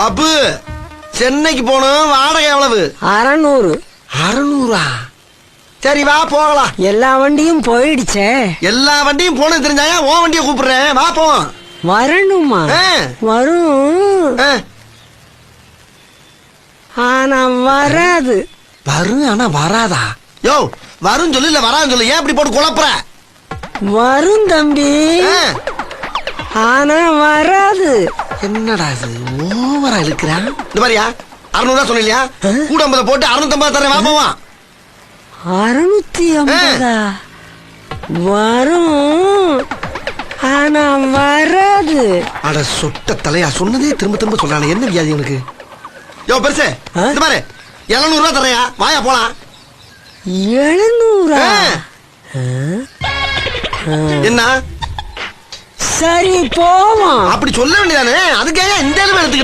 அப்பு சென்னைக்கு போகணும், வாடகை எவ்வளவு? 600. 600? சரி வா போகலாம். எல்லா வண்டியும் போயிடுச்சே. எல்லா வண்டியும் போனது தெரிஞ்சாயா உன் வண்டியை கூப்பிடுறேன், வா போவோம். வரணுமா? வரும். ஆனா வராது. வரும் ஆனா வராதா? யோ வரும் சொல்லு, இல்ல வரான்னு சொல்லு, ஏன் இப்படி போட்டு குழப்புற? வரும் தம்பி, ஆனா வராது. என்னடா இது ஓவரா இழுக்கிறான்? இந்த மாதிரியா 600 சொன்னியா? கூட 50 போட்டு 650 தரேன், வா போவான். 650? வரும் ஆனா வராது. அட சொட்ட தலையா, சொன்னதே திரும்ப திரும்ப சொல்றானே, என்ன வியாதி உனக்கு? யோ பெருசு, இந்த மாதிரி 700 தரையா, வாயா போலாம். 700? என்ன சரி போவோம். அப்படி சொல்ல வேண்டியதானே, அதுக்காக இந்த எடுத்துக்கிட்டு